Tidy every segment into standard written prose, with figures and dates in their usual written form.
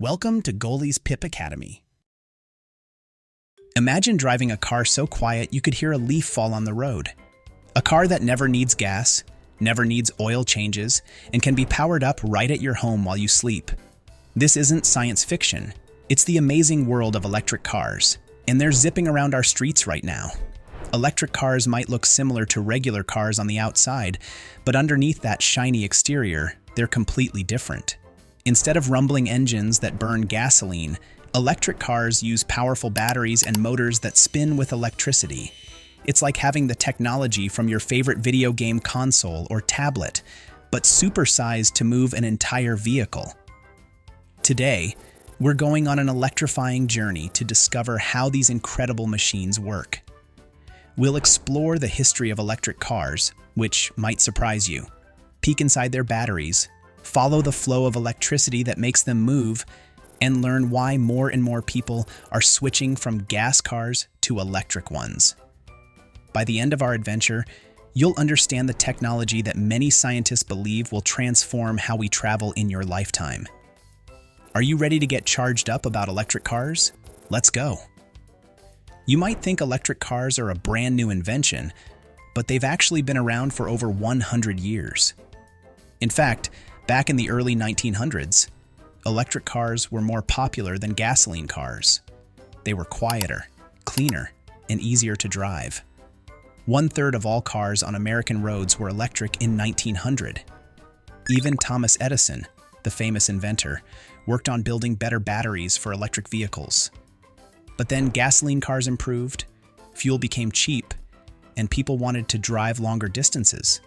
Welcome to Goalie's Pip Academy. Imagine driving a car so quiet you could hear a leaf fall on the road. A car that never needs gas, never needs oil changes, and can be powered up right at your home while you sleep. This isn't science fiction. It's the amazing world of electric cars, and they're zipping around our streets right now. Electric cars might look similar to regular cars on the outside, but underneath that shiny exterior, they're completely different. Instead of rumbling engines that burn gasoline, electric cars use powerful batteries and motors that spin with electricity. It's like having the technology from your favorite video game console or tablet, but supersized to move an entire vehicle. Today, we're going on an electrifying journey to discover how these incredible machines work. We'll explore the history of electric cars, which might surprise you, peek inside their batteries, follow the flow of electricity that makes them move, and learn why more and more people are switching from gas cars to electric ones. By the end of our adventure, you'll understand the technology that many scientists believe will transform how we travel in your lifetime. Are you ready to get charged up about electric cars? Let's go. You might think electric cars are a brand new invention, but they've actually been around for over 100 years. In fact, back in the early 1900s, electric cars were more popular than gasoline cars. They were quieter, cleaner, and easier to drive. 1/3 of all cars on American roads were electric in 1900. Even Thomas Edison, the famous inventor, worked on building better batteries for electric vehicles. But then gasoline cars improved, fuel became cheap, and people wanted to drive longer distances.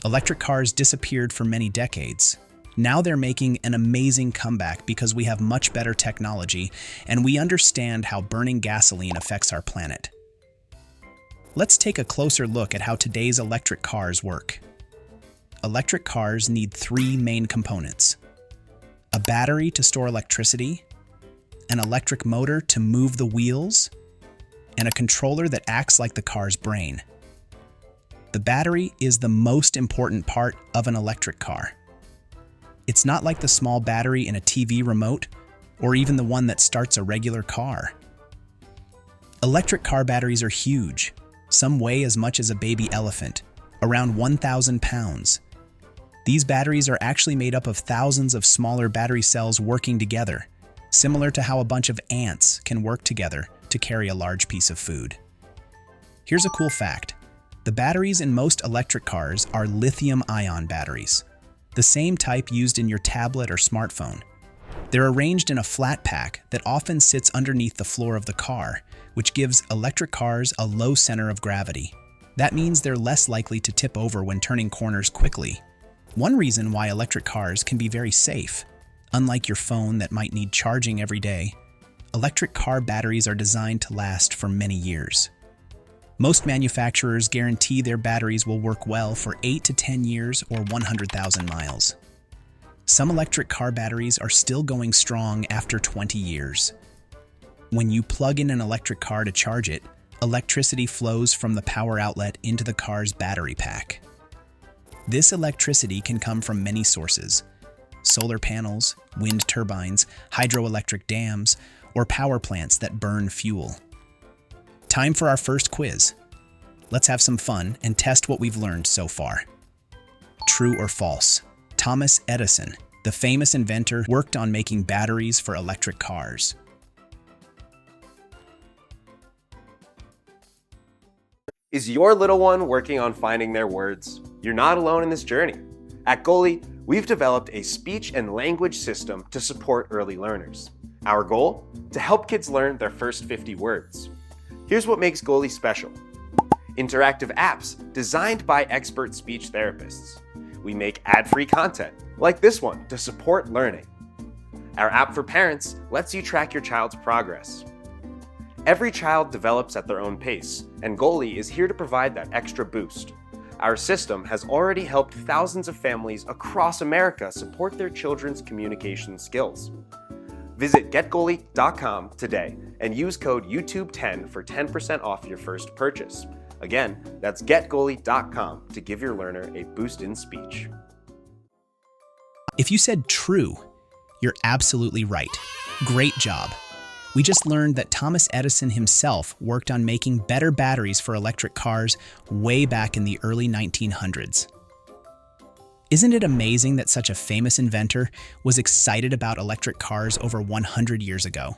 Electric cars disappeared for many decades. Now they're making an amazing comeback because we have much better technology and we understand how burning gasoline affects our planet. Let's take a closer look at how today's electric cars work. Electric cars need 3 main components: a battery to store electricity, an electric motor to move the wheels, and a controller that acts like the car's brain. The battery is the most important part of an electric car. It's not like the small battery in a TV remote or even the one that starts a regular car. Electric car batteries are huge. Some weigh as much as a baby elephant, around 1,000 pounds. These batteries are actually made up of thousands of smaller battery cells working together, similar to how a bunch of ants can work together to carry a large piece of food. Here's a cool fact. The batteries in most electric cars are lithium-ion batteries, the same type used in your tablet or smartphone. They're arranged in a flat pack that often sits underneath the floor of the car, which gives electric cars a low center of gravity. That means they're less likely to tip over when turning corners quickly. One reason why electric cars can be very safe. Unlike your phone that might need charging every day, electric car batteries are designed to last for many years. Most manufacturers guarantee their batteries will work well for 8 to 10 years or 100,000 miles. Some electric car batteries are still going strong after 20 years. When you plug in an electric car to charge it, electricity flows from the power outlet into the car's battery pack. This electricity can come from many sources: solar panels, wind turbines, hydroelectric dams, or power plants that burn fuel. Time for our first quiz. Let's have some fun and test what we've learned so far. True or false? Thomas Edison, the famous inventor, worked on making batteries for electric cars. Is your little one working on finding their words? You're not alone in this journey. At Goalie, we've developed a speech and language system to support early learners. Our goal? To help kids learn their first 50 words. Here's what makes Goalie special. Interactive apps designed by expert speech therapists. We make ad-free content, like this one, to support learning. Our app for parents lets you track your child's progress. Every child develops at their own pace, and Goalie is here to provide that extra boost. Our system has already helped thousands of families across America support their children's communication skills. Visit getgoalie.com today and use code YouTube10 for 10% off your first purchase. Again, that's getgoalie.com to give your learner a boost in speech. If you said true, You're absolutely right. Great job. We just learned that Thomas Edison himself worked on making better batteries for electric cars way back in the early 1900s. Isn't it amazing that such a famous inventor was excited about electric cars over 100 years ago?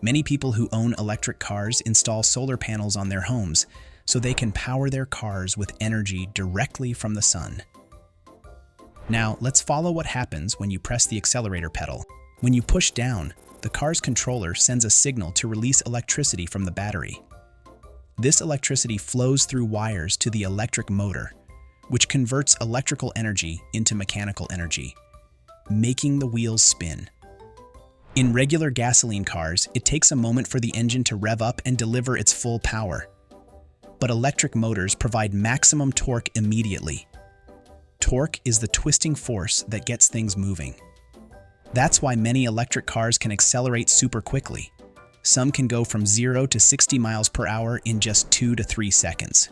Many people who own electric cars install solar panels on their homes so they can power their cars with energy directly from the sun. Now, let's follow what happens when you press the accelerator pedal. When you push down, the car's controller sends a signal to release electricity from the battery. This electricity flows through wires to the electric motor, which converts electrical energy into mechanical energy, making the wheels spin. In regular gasoline cars, it takes a moment for the engine to rev up and deliver its full power. But electric motors provide maximum torque immediately. Torque is the twisting force that gets things moving. That's why many electric cars can accelerate super quickly. Some can go from 0 to 60 miles per hour in just 2 to 3 seconds.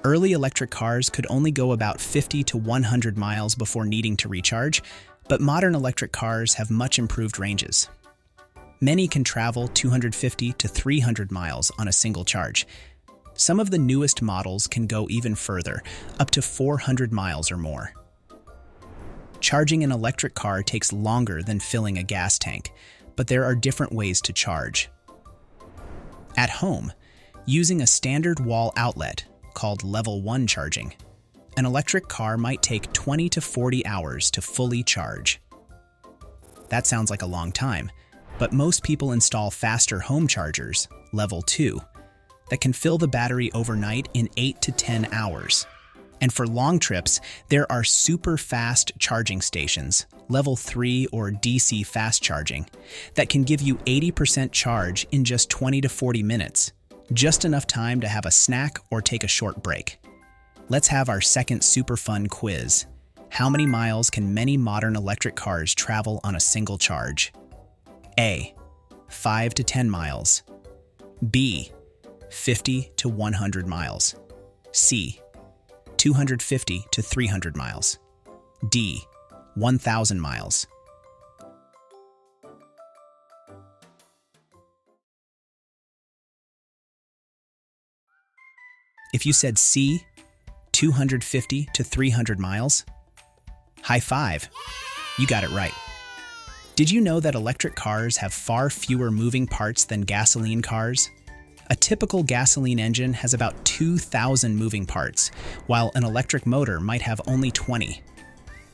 Early electric cars could only go about 50 to 100 miles before needing to recharge, but modern electric cars have much improved ranges. Many can travel 250 to 300 miles on a single charge. Some of the newest models can go even further, up to 400 miles or more. Charging an electric car takes longer than filling a gas tank, but there are different ways to charge. At home, using a standard wall outlet, called level 1 charging, an electric car might take 20 to 40 hours to fully charge. That sounds like a long time, but most people install faster home chargers, level 2, that can fill the battery overnight in 8 to 10 hours. And for long trips, there are super fast charging stations, level 3 or DC fast charging, that can give you 80% charge in just 20 to 40 minutes, just enough time to have a snack or take a short break. Let's have our second super fun quiz. How many miles can many modern electric cars travel on a single charge? A. 5 to 10 miles. B. 50 to 100 miles. C. 250 to 300 miles. D. 1,000 miles. If you said C, 250 to 300 miles, high five, you got it right. Did you know that electric cars have far fewer moving parts than gasoline cars? A typical gasoline engine has about 2,000 moving parts, while an electric motor might have only 20.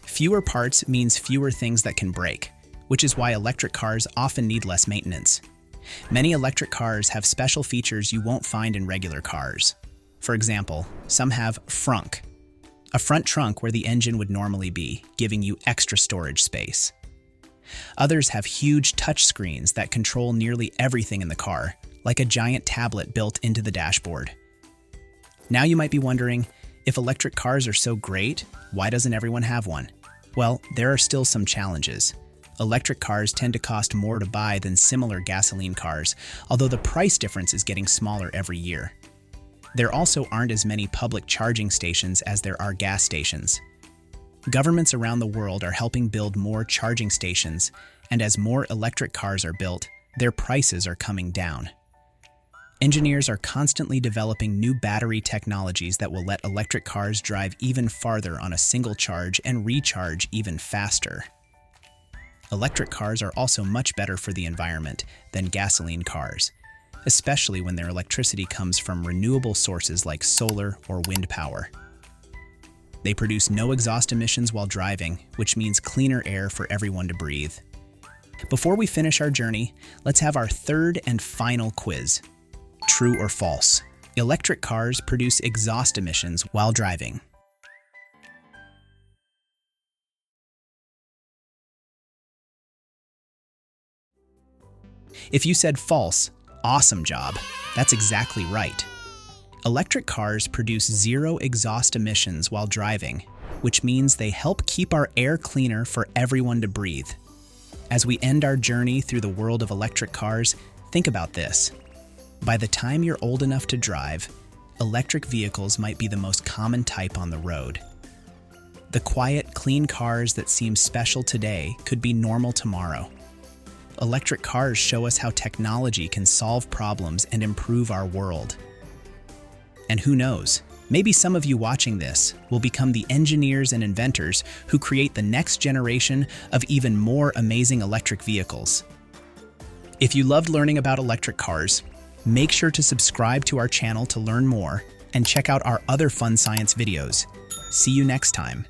Fewer parts means fewer things that can break, which is why electric cars often need less maintenance. Many electric cars have special features you won't find in regular cars. For example, some have frunk, a front trunk where the engine would normally be, giving you extra storage space. Others have huge touch screens that control nearly everything in the car, like a giant tablet built into the dashboard. Now you might be wondering, if electric cars are so great, why doesn't everyone have one? Well, there are still some challenges. Electric cars tend to cost more to buy than similar gasoline cars, although the price difference is getting smaller every year. There also aren't as many public charging stations as there are gas stations. Governments around the world are helping build more charging stations, and as more electric cars are built, their prices are coming down. Engineers are constantly developing new battery technologies that will let electric cars drive even farther on a single charge and recharge even faster. Electric cars are also much better for the environment than gasoline cars, especially when their electricity comes from renewable sources like solar or wind power. They produce no exhaust emissions while driving, which means cleaner air for everyone to breathe. Before we finish our journey, let's have our third and final quiz. True or false? Electric cars produce exhaust emissions while driving. If you said false, awesome job. That's exactly right. Electric cars produce zero exhaust emissions while driving, which means they help keep our air cleaner for everyone to breathe. As we end our journey through the world of electric cars, think about this. By the time you're old enough to drive, electric vehicles might be the most common type on the road. The quiet, clean cars that seem special today could be normal tomorrow. Electric cars show us how technology can solve problems and improve our world. And who knows, maybe some of you watching this will become the engineers and inventors who create the next generation of even more amazing electric vehicles. If you loved learning about electric cars, make sure to subscribe to our channel to learn more and check out our other fun science videos. See you next time.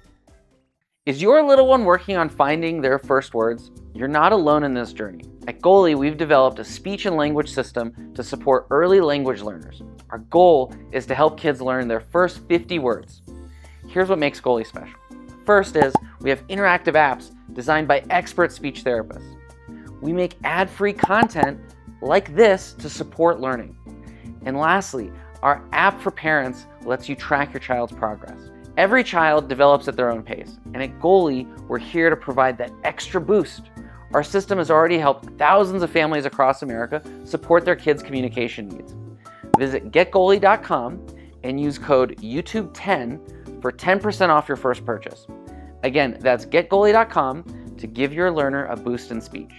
Is your little one working on finding their first words? You're not alone in this journey. At Goalie, we've developed a speech and language system to support early language learners. Our goal is to help kids learn their first 50 words. Here's what makes Goalie special. First is we have interactive apps designed by expert speech therapists. We make ad-free content like this to support learning. And lastly, our app for parents lets you track your child's progress. Every child develops at their own pace, and at Goalie, we're here to provide that extra boost. Our system has already helped thousands of families across America support their kids' communication needs. Visit getgoalie.com and use code YouTube10 for 10% off your first purchase. Again, that's getgoalie.com to give your learner a boost in speech.